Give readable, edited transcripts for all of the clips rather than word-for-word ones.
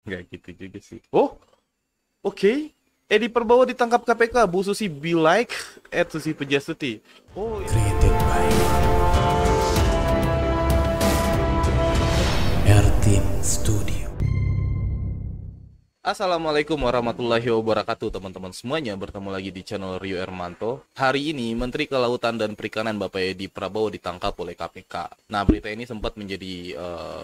Nggak gitu juga sih. Oh, oke. Edi Prabowo ditangkap KPK. Bu Susi be like Susi Pujastuti. Oh, Created by R-Team Studio. Assalamualaikum warahmatullahi wabarakatuh teman-teman semuanya. Bertemu lagi di channel Rio Ermanto. Hari ini Menteri Kelautan dan Perikanan Bapak Edi Prabowo ditangkap oleh KPK. Nah, berita ini sempat menjadi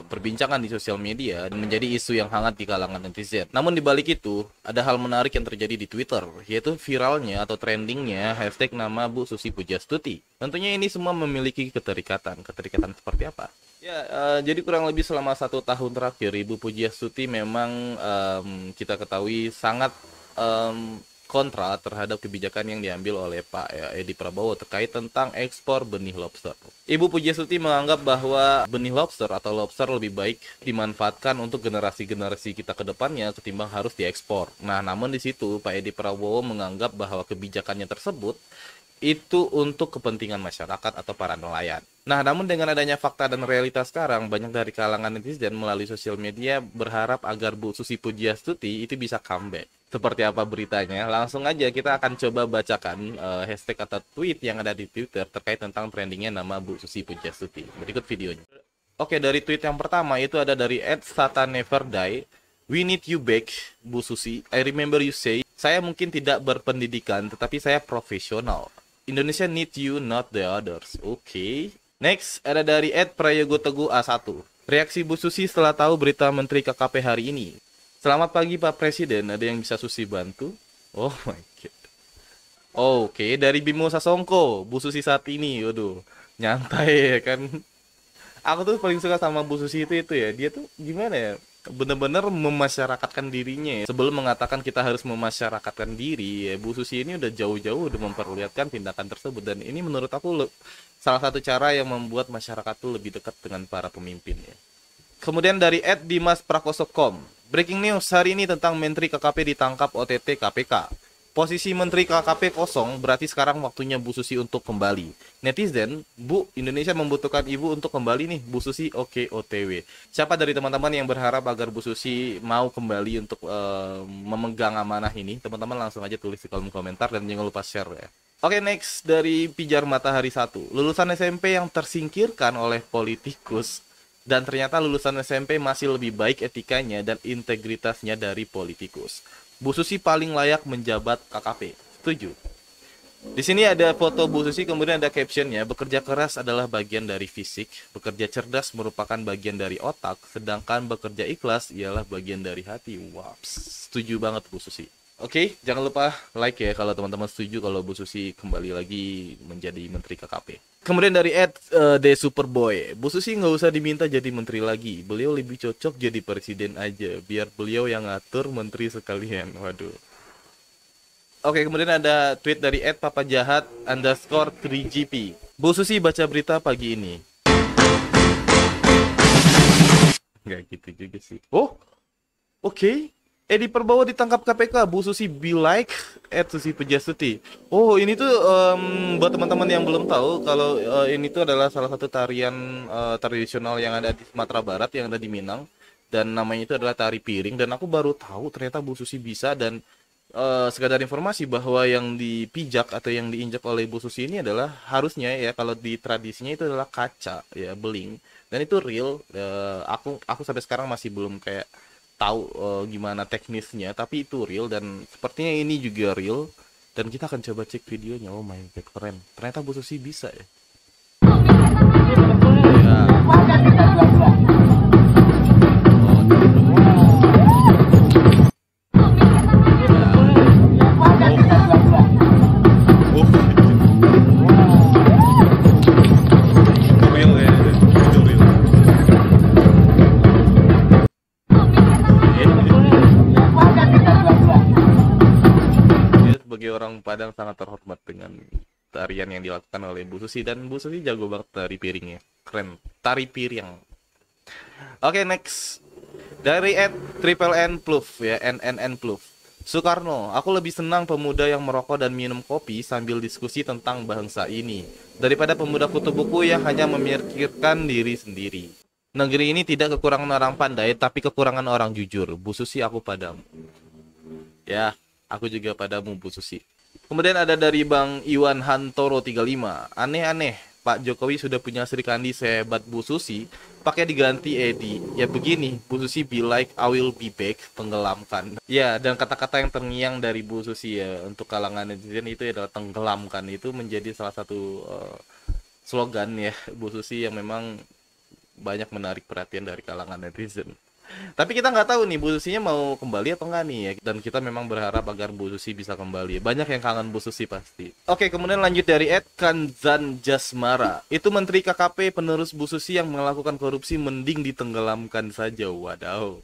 perbincangan di sosial media dan menjadi isu yang hangat di kalangan netizen. Namun di balik itu ada hal menarik yang terjadi di Twitter, yaitu viralnya atau trendingnya hashtag nama Bu Susi Pujastuti. Tentunya ini semua memiliki keterikatan. Keterikatan seperti apa? Ya, jadi kurang lebih selama 1 tahun terakhir, Ibu Pujiastuti memang kita ketahui sangat kontra terhadap kebijakan yang diambil oleh Pak Edi Prabowo terkait tentang ekspor benih lobster. Ibu Pujiastuti menganggap bahwa benih lobster atau lobster lebih baik dimanfaatkan untuk generasi-generasi kita ke depannya ketimbang harus diekspor. Nah, namun di situ Pak Edi Prabowo menganggap bahwa kebijakannya tersebut itu untuk kepentingan masyarakat atau para nelayan. Nah, namun dengan adanya fakta dan realitas sekarang, banyak dari kalangan netizen melalui sosial media berharap agar Bu Susi Pujiastuti itu bisa comeback. Seperti apa beritanya? Langsung aja kita akan coba bacakan hashtag atau tweet yang ada di Twitter terkait tentang trendingnya nama Bu Susi Pujiastuti. Berikut videonya. Oke, dari tweet yang pertama itu ada dari @sataneverdie. We need you back, Bu Susi. I remember you say, saya mungkin tidak berpendidikan, tetapi saya profesional. Indonesia need you, not the others. Oke. Next, ada dari @prayogo teguh A1. Reaksi Bu Susi setelah tahu berita Menteri KKP hari ini. Selamat pagi Pak Presiden, ada yang bisa Susi bantu? Oh my god. Oke, dari Bimo Sasongko, Bu Susi saat ini, waduh, nyantai ya kan. Aku tuh paling suka sama Bu Susi itu ya, dia tuh gimana ya, bener-bener memasyarakatkan dirinya ya. Sebelum mengatakan kita harus memasyarakatkan diri ya, Bu Susi ini udah jauh-jauh udah memperlihatkan tindakan tersebut. Dan ini menurut aku salah satu cara yang membuat masyarakat tuh lebih dekat dengan para pemimpin ya. Kemudian dari @dimasprakoso.com, breaking news hari ini tentang Menteri KKP ditangkap OTT KPK. Posisi Menteri KKP kosong, berarti sekarang waktunya Bu Susi untuk kembali. Netizen, Bu, Indonesia membutuhkan Ibu untuk kembali nih, Bu Susi oke OTW. Siapa dari teman-teman yang berharap agar Bu Susi mau kembali untuk memegang amanah ini? Teman-teman langsung aja tulis di kolom komentar dan jangan lupa share ya. Oke, next dari Pijar Matahari 1. Lulusan SMP yang tersingkirkan oleh politikus dan ternyata lulusan SMP masih lebih baik etikanya dan integritasnya dari politikus. Bu Susi paling layak menjabat KKP. Setuju. Di sini ada foto Bu Susi, kemudian ada captionnya, bekerja keras adalah bagian dari fisik, bekerja cerdas merupakan bagian dari otak, sedangkan bekerja ikhlas ialah bagian dari hati. Waps, setuju banget Bu Susi. Oke, jangan lupa like ya kalau teman-teman setuju kalau Bu Susi kembali lagi menjadi Menteri KKP. Kemudian dari The Superboy, Bu Susi nggak usah diminta jadi menteri lagi. Beliau lebih cocok jadi presiden aja, biar beliau yang ngatur menteri sekalian. Waduh. Oke, kemudian ada tweet dari @papajahat_3gp. Bu Susi baca berita pagi ini. Nggak gitu juga sih. Oh, oke. Edi Prabowo ditangkap KPK, Bu Susi be like Susi Pujastuti. Oh, ini tuh buat teman-teman yang belum tahu kalau ini tuh adalah salah satu tarian tradisional yang ada di Sumatera Barat, yang ada di Minang, dan namanya itu adalah tari piring. Dan aku baru tahu ternyata Bu Susi bisa. Dan sekadar informasi bahwa yang dipijak atau yang diinjak oleh Bu Susi ini adalah harusnya ya, kalau di tradisinya itu adalah kaca ya, beling. Dan itu real. Aku sampai sekarang masih belum kayak tahu gimana teknisnya, tapi itu real dan sepertinya ini juga real. Dan kita akan coba cek videonya. Oh my god, keren, ternyata Bu Susi bisa ya. Sebagai orang Padang sangat terhormat dengan tarian yang dilakukan oleh Bu Susi, dan Bu Susi jago banget tari piringnya, keren, tari piring. Oke, next dari @triple_n_pluf ya, NNN_pluf. Soekarno, aku lebih senang pemuda yang merokok dan minum kopi sambil diskusi tentang bangsa ini daripada pemuda kutu buku yang hanya memikirkan diri sendiri. Negeri ini tidak kekurangan orang pandai, tapi kekurangan orang jujur. Bu Susi, aku padamu. Ya, aku juga padamu, Bu Susi. Kemudian ada dari Bang Iwan Hantoro 35. Aneh-aneh, Pak Jokowi sudah punya Sri Kandi sehebat Bu Susi, pakai diganti Edi. Ya begini, Bu Susi be like I will be back, tenggelamkan. Ya, dan kata-kata yang terngiang dari Bu Susi ya untuk kalangan netizen itu adalah tenggelamkan. Itu menjadi salah satu slogan ya Bu Susi yang memang banyak menarik perhatian dari kalangan netizen. Tapi kita nggak tahu nih Bu Susinya mau kembali atau nggak nih ya. Dan kita memang berharap agar Bu Susi bisa kembali. Banyak yang kangen Bu Susi pasti. Oke, kemudian lanjut dari Ed Kanzan Jasmara. Itu Menteri KKP penerus Bu Susi yang melakukan korupsi mending ditenggelamkan saja. Wadaw.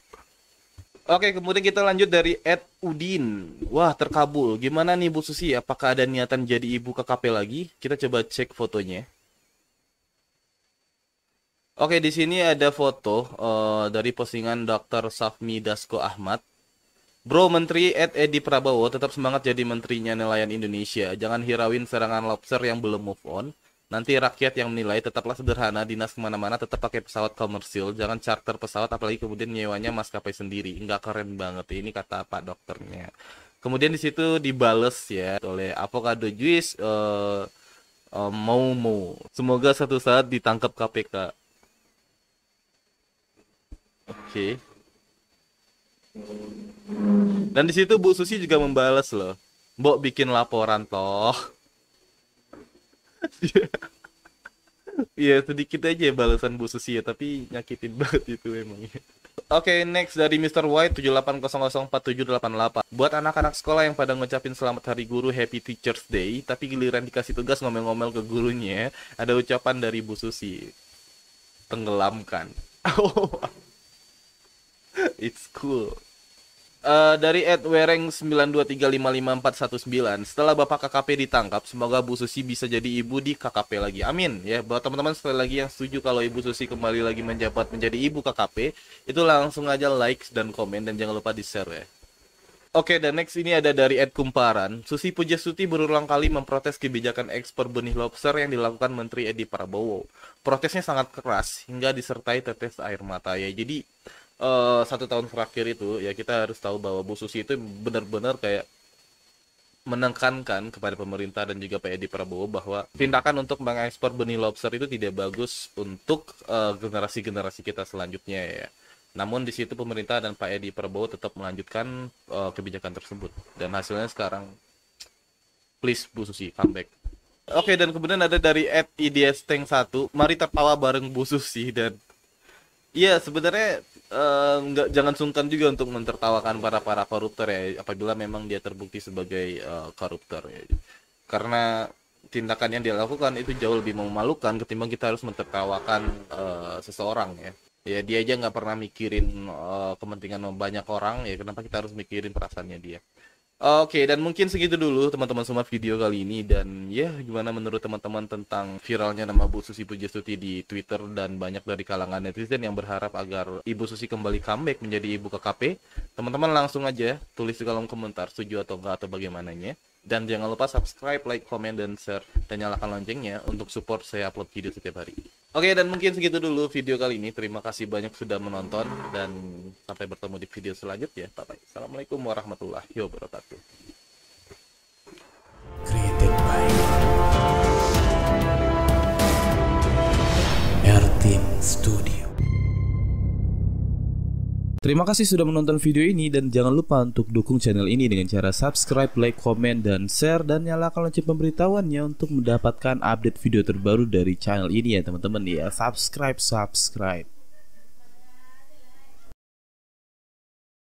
Oke, kemudian kita lanjut dari Ed Udin. Wah, terkabul. Gimana nih Bu Susi? Apakah ada niatan jadi ibu KKP lagi? Kita coba cek fotonya. Oke, di sini ada foto dari postingan Dr. Safmi Dasko Ahmad. Bro, Menteri Edi Prabowo tetap semangat jadi menterinya nelayan Indonesia. Jangan hirauin serangan lobster yang belum move on. Nanti rakyat yang menilai. Tetaplah sederhana, dinas kemana-mana tetap pakai pesawat komersil. Jangan charter pesawat, apalagi kemudian nyewanya maskapai sendiri. Nggak keren banget, ini kata Pak Dokternya. Kemudian di situ dibales ya oleh Avocado Juice mau. Semoga satu saat ditangkap KPK. Oke. Dan di situ Bu Susi juga membalas loh. Mbok bikin laporan toh. Iya, sedikit aja balasan Bu Susi ya, tapi nyakitin banget itu emang. Oke, next dari Mr. White 78004788. Buat anak-anak sekolah yang pada ngucapin selamat hari guru, Happy Teachers Day, tapi giliran dikasih tugas ngomel-ngomel ke gurunya, ada ucapan dari Bu Susi. Tenggelamkan. It's cool. Dari Ed Wereng 923555419. Setelah Bapak KKP ditangkap, semoga Bu Susi bisa jadi ibu di KKP lagi. Amin. Ya, buat teman-teman sekali lagi yang setuju kalau Ibu Susi kembali lagi menjabat menjadi ibu KKP, itu langsung aja like dan komen dan jangan lupa di-share ya. Oke, dan next ini ada dari Ed Kumparan. Susi Pujastuti berulang kali memprotes kebijakan ekspor benih lobster yang dilakukan Menteri Edi Prabowo. Protesnya sangat keras hingga disertai tetes air mata ya. Jadi 1 tahun terakhir itu ya kita harus tahu bahwa Bu Susi itu benar-benar kayak menekankan kepada pemerintah dan juga Pak Edi Prabowo bahwa tindakan untuk mengekspor benih lobster itu tidak bagus untuk generasi-generasi kita selanjutnya ya. Namun di situ pemerintah dan Pak Edi Prabowo tetap melanjutkan kebijakan tersebut dan hasilnya sekarang please Bu Susi comeback. Oke, dan kemudian ada dari @ids tank 1. Mari tertawa bareng Bu Susi. Dan iya, sebenarnya jangan sungkan juga untuk mentertawakan para koruptor ya, apabila memang dia terbukti sebagai koruptor ya. Karena tindakan yang dia lakukan itu jauh lebih memalukan ketimbang kita harus mentertawakan seseorang ya. Ya dia aja nggak pernah mikirin kepentingan banyak orang ya, kenapa kita harus mikirin perasaannya dia. Oke, dan mungkin segitu dulu teman-teman semua video kali ini. Dan ya, gimana menurut teman-teman tentang viralnya nama Bu Susi Pujastuti di Twitter dan banyak dari kalangan netizen yang berharap agar Ibu Susi kembali comeback menjadi ibu KKP? Teman-teman langsung aja tulis di kolom komentar setuju atau enggak atau bagaimananya. Dan jangan lupa subscribe, like, komen, dan share, dan nyalakan loncengnya untuk support saya upload video setiap hari. Oke, dan mungkin segitu dulu video kali ini. Terima kasih banyak sudah menonton, dan sampai bertemu di video selanjutnya. Bye-bye. Assalamualaikum warahmatullahi wabarakatuh. Created by R-Team Studio. Terima kasih sudah menonton video ini dan jangan lupa untuk dukung channel ini dengan cara subscribe, like, komen, dan share, dan nyalakan lonceng pemberitahuannya untuk mendapatkan update video terbaru dari channel ini ya teman-teman ya. Subscribe.